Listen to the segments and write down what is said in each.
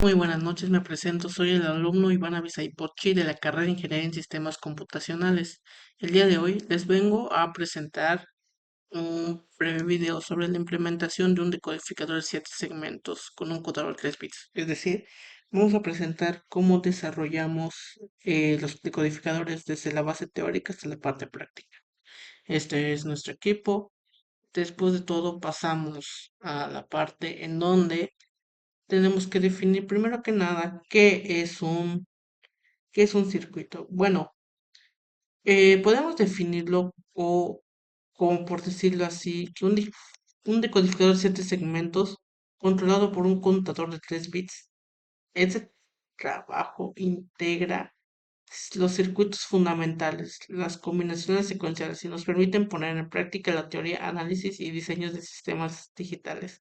Muy buenas noches, me presento, soy el alumno Iván Avisay-Pochi de la carrera de Ingeniería en Sistemas Computacionales. El día de hoy les vengo a presentar un breve video sobre la implementación de un decodificador de 7 segmentos con un contador de 3 bits. Es decir, vamos a presentar cómo desarrollamos los decodificadores desde la base teórica hasta la parte práctica. Este es nuestro equipo. Después de todo pasamos a la parte en donde tenemos que definir primero que nada qué es un circuito. Bueno, podemos definirlo o, como por decirlo así, que un decodificador de 7 segmentos controlado por un contador de 3 bits. Ese trabajo integra los circuitos fundamentales, las combinaciones secuenciales y nos permiten poner en práctica la teoría, análisis y diseños de sistemas digitales.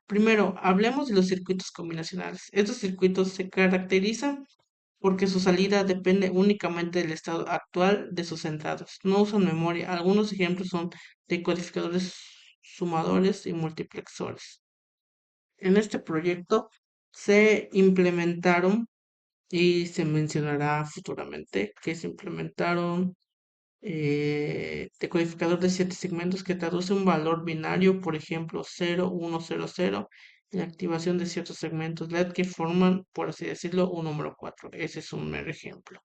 Primero, hablemos de los circuitos combinacionales. Estos circuitos se caracterizan porque su salida depende únicamente del estado actual de sus entradas. No usan memoria. Algunos ejemplos son decodificadores sumadores y multiplexores. En este proyecto se implementaron y se mencionará futuramente que se implementaron decodificador de 7 segmentos que traduce un valor binario, por ejemplo 0100, y la activación de ciertos segmentos LED que forman, por así decirlo, un número 4. Ese es un mero ejemplo.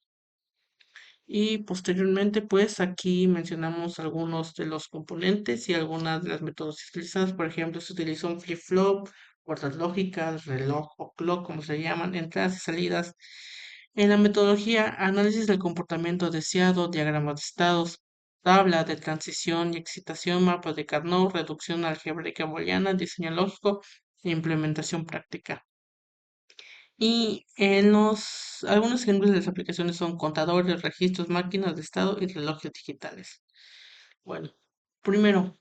Y posteriormente, pues aquí mencionamos algunos de los componentes y algunas de las metodologías utilizadas. Por ejemplo, se utilizó un flip-flop, puertas lógicas, reloj o clock, como se llaman, entradas y salidas. En la metodología, análisis del comportamiento deseado, diagramas de estados, tabla de transición y excitación, mapas de Carnot, reducción algebraica booleana, diseño lógico e implementación práctica. Y en algunos ejemplos de las aplicaciones son contadores, registros, máquinas de estado y relojes digitales. Bueno, primero,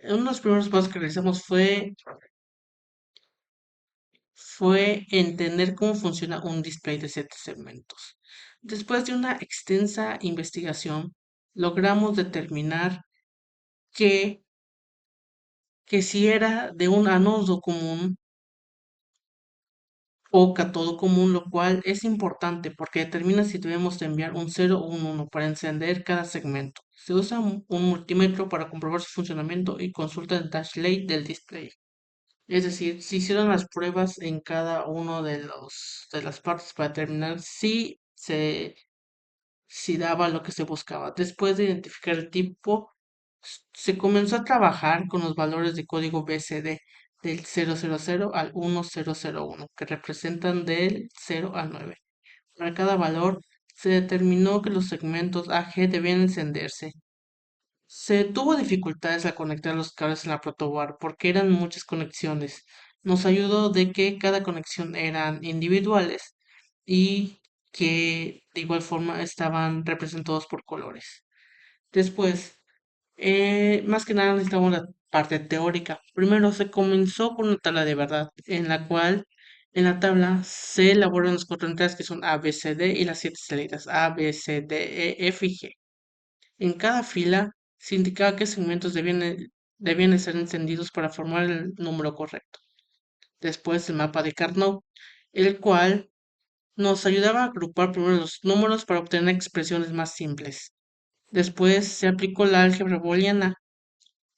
uno de los primeros pasos que realizamos fue entender cómo funciona un display de 7 segmentos. Después de una extensa investigación, logramos determinar que, que si era de un anodo común o cátodo común, lo cual es importante porque determina si debemos de enviar un 0 o un 1 para encender cada segmento. Se usa un multímetro para comprobar su funcionamiento y consulta el dashlane del display. Es decir, se hicieron las pruebas en cada uno de las partes para determinar si daba lo que se buscaba. Después de identificar el tipo, se comenzó a trabajar con los valores de código BCD del 000 al 1001, que representan del 0 al 9. Para cada valor, se determinó que los segmentos AG debían encenderse. Se tuvo dificultades al conectar los cables en la protoboard porque eran muchas conexiones. Nos ayudó de que cada conexión eran individuales y que de igual forma estaban representados por colores. Después, más que nada necesitamos la parte teórica. Primero se comenzó con una tabla de verdad, en la cual en la tabla se elaboran las cuatro entradas que son A, B, C, D y las siete salidas A, B, C, D, E, F y G. En cada fila se indicaba qué segmentos debían de ser encendidos para formar el número correcto. Después el mapa de Carnot, el cual nos ayudaba a agrupar primero los números para obtener expresiones más simples. Después se aplicó la álgebra booleana,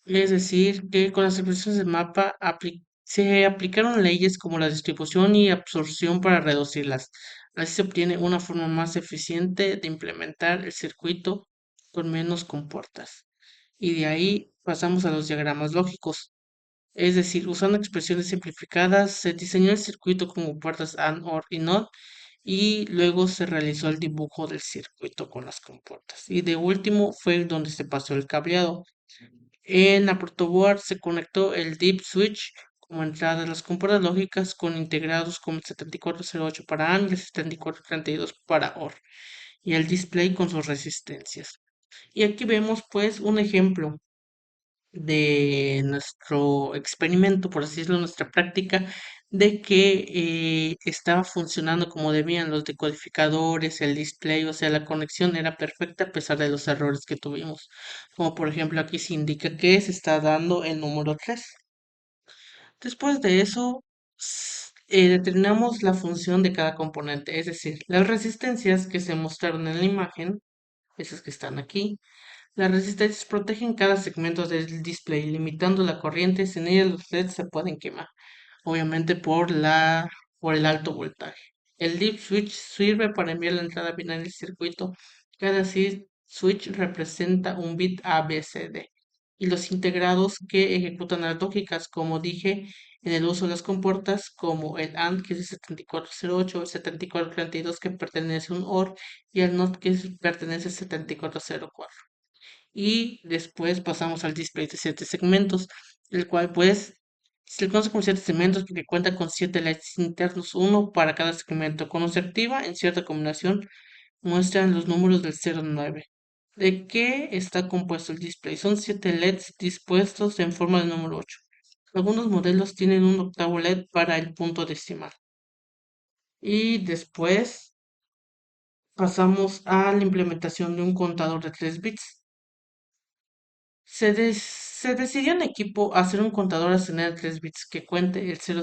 es decir, que con las expresiones del mapa se aplicaron leyes como la distribución y absorción para reducirlas. Así se obtiene una forma más eficiente de implementar el circuito con menos compuertas. Y de ahí pasamos a los diagramas lógicos. Es decir, usando expresiones simplificadas, se diseñó el circuito como puertas AND, OR y NOT y luego se realizó el dibujo del circuito con las compuertas. Y de último fue donde se pasó el cableado. En la protoboard se conectó el Deep Switch como entrada de las compuertas lógicas con integrados como el 7408 para AND y el 7432 para OR y el display con sus resistencias. Y aquí vemos pues un ejemplo de nuestro experimento, por así decirlo, nuestra práctica, de que estaba funcionando como debían los decodificadores, el display, o sea, la conexión era perfecta a pesar de los errores que tuvimos. Como por ejemplo aquí se indica que se está dando el número 3. Después de eso, determinamos la función de cada componente, es decir, las resistencias que se mostraron en la imagen, esas que están aquí. Las resistencias protegen cada segmento del display, limitando la corriente, sin ellas los LEDs se pueden quemar, obviamente por el alto voltaje. El dip switch sirve para enviar la entrada binaria del circuito. Cada switch representa un bit ABCD. Y los integrados que ejecutan las lógicas, como dije, en el uso de las compuertas, como el AND, que es el 7408, el 7432, que pertenece a un OR, y el NOT, que pertenece al 7404. Y después pasamos al display de 7 segmentos, el cual pues se le conoce como 7 segmentos porque cuenta con 7 LEDs internos, uno para cada segmento. Cuando se activa en cierta combinación, muestran los números del 0 al 9. ¿De qué está compuesto el display? Son 7 LEDs dispuestos en forma de número 8. Algunos modelos tienen un octavo LED para el punto decimal. Y después pasamos a la implementación de un contador de 3 bits. Se decidió en equipo hacer un contador ascendente de 3 bits que cuente el 000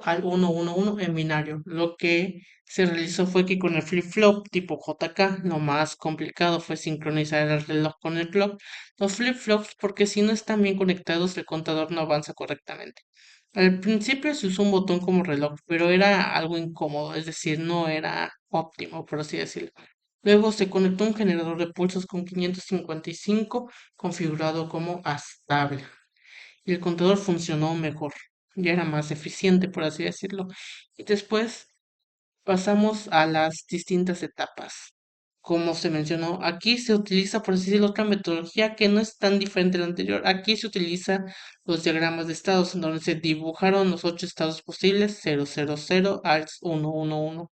al 111 en binario. Lo que se realizó fue que con el flip-flop tipo JK, lo más complicado fue sincronizar el reloj con el clock. Los flip-flops, porque si no están bien conectados, el contador no avanza correctamente. Al principio se usó un botón como reloj, pero era algo incómodo, es decir, no era óptimo, por así decirlo. Luego se conectó un generador de pulsos con 555 configurado como estable y el contador funcionó mejor, ya era más eficiente, por así decirlo. Y después pasamos a las distintas etapas. Como se mencionó, aquí se utiliza, por así decirlo, otra metodología que no es tan diferente de la anterior. Aquí se utiliza los diagramas de estados, en donde se dibujaron los 8 estados posibles, 000 al 111.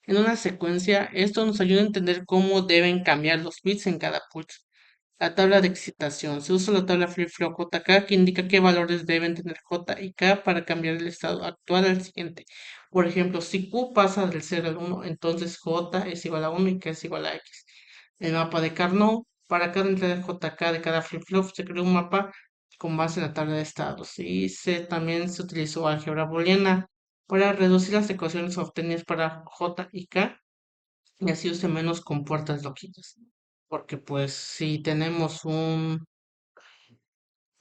En una secuencia, esto nos ayuda a entender cómo deben cambiar los bits en cada pulso. La tabla de excitación. Se usa la tabla flip-flop JK que indica qué valores deben tener J y K para cambiar el estado actual al siguiente. Por ejemplo, si Q pasa del 0 al 1, entonces J es igual a 1 y K es igual a X. El mapa de Carnot. Para cada entrada JK de cada flip-flop se creó un mapa con base en la tabla de estados. Y también se utilizó álgebra booleana para reducir las ecuaciones obtenidas para J y K y así use menos compuertas lógicas. Porque pues si tenemos un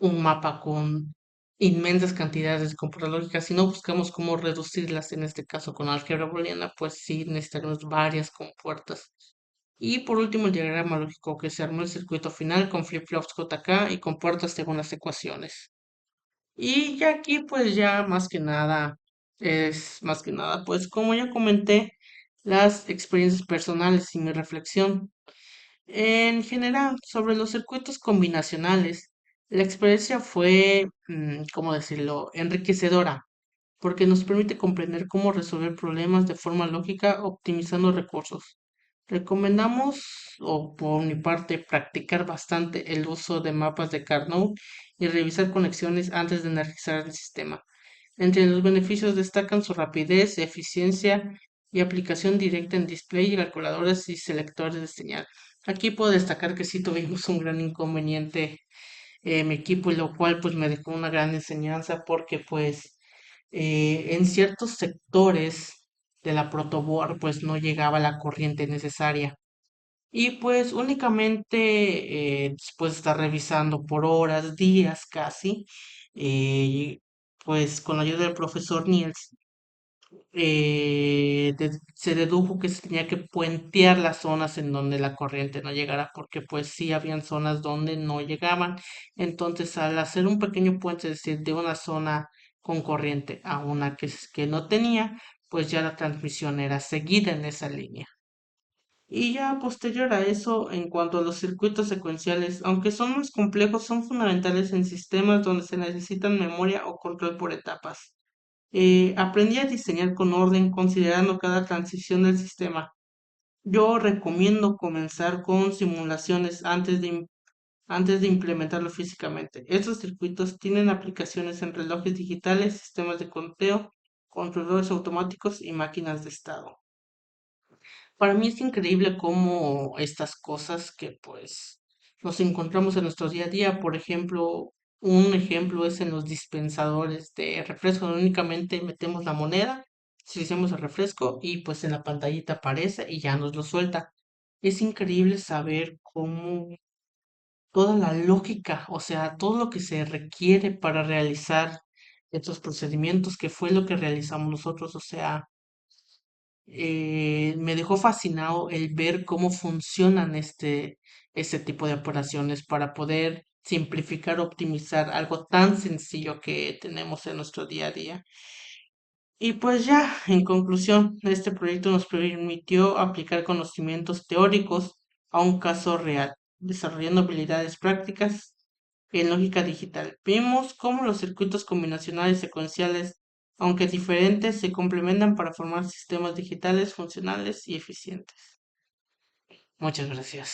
mapa con inmensas cantidades de compuertas lógicas, si no buscamos cómo reducirlas, en este caso con álgebra booleana, pues sí necesitaremos varias compuertas. Y por último el diagrama lógico que se armó el circuito final con flip-flops JK y compuertas según las ecuaciones. Y ya aquí pues ya más que nada, es más que nada, pues como ya comenté, las experiencias personales y mi reflexión. En general, sobre los circuitos combinacionales, la experiencia fue, ¿cómo decirlo?, enriquecedora, porque nos permite comprender cómo resolver problemas de forma lógica optimizando recursos. Recomendamos, o por mi parte, practicar bastante el uso de mapas de Carnot y revisar conexiones antes de analizar el sistema. Entre los beneficios destacan su rapidez, eficiencia y aplicación directa en display, calculadoras y selectores de señal. Aquí puedo destacar que sí tuvimos un gran inconveniente en mi equipo, y lo cual pues me dejó una gran enseñanza porque pues en ciertos sectores de la protoboard pues no llegaba la corriente necesaria. Y pues únicamente después de estar revisando por horas, días casi, eh, pues con la ayuda del profesor Niels, se dedujo que se tenía que puentear las zonas en donde la corriente no llegara, porque pues sí habían zonas donde no llegaban. Entonces, al hacer un pequeño puente, es decir, de una zona con corriente a una que no tenía, pues ya la transmisión era seguida en esa línea. Y ya posterior a eso, en cuanto a los circuitos secuenciales, aunque son más complejos, son fundamentales en sistemas donde se necesitan memoria o control por etapas. Aprendí a diseñar con orden, considerando cada transición del sistema. Yo recomiendo comenzar con simulaciones antes de implementarlo físicamente. Estos circuitos tienen aplicaciones en relojes digitales, sistemas de conteo, controladores automáticos y máquinas de estado. Para mí es increíble cómo estas cosas que pues nos encontramos en nuestro día a día, por ejemplo, Un ejemplo es en los dispensadores de refresco, donde únicamente metemos la moneda, utilizamos el refresco y pues en la pantallita aparece y ya nos lo suelta. Es increíble saber cómo toda la lógica, o sea, todo lo que se requiere para realizar estos procedimientos, que fue lo que realizamos nosotros, o sea, me dejó fascinado el ver cómo funcionan este tipo de operaciones para poder simplificar, optimizar algo tan sencillo que tenemos en nuestro día a día. Y pues ya, en conclusión, este proyecto nos permitió aplicar conocimientos teóricos a un caso real, desarrollando habilidades prácticas en lógica digital. Vimos cómo los circuitos combinacionales secuenciales, aunque diferentes, se complementan para formar sistemas digitales funcionales y eficientes. Muchas gracias.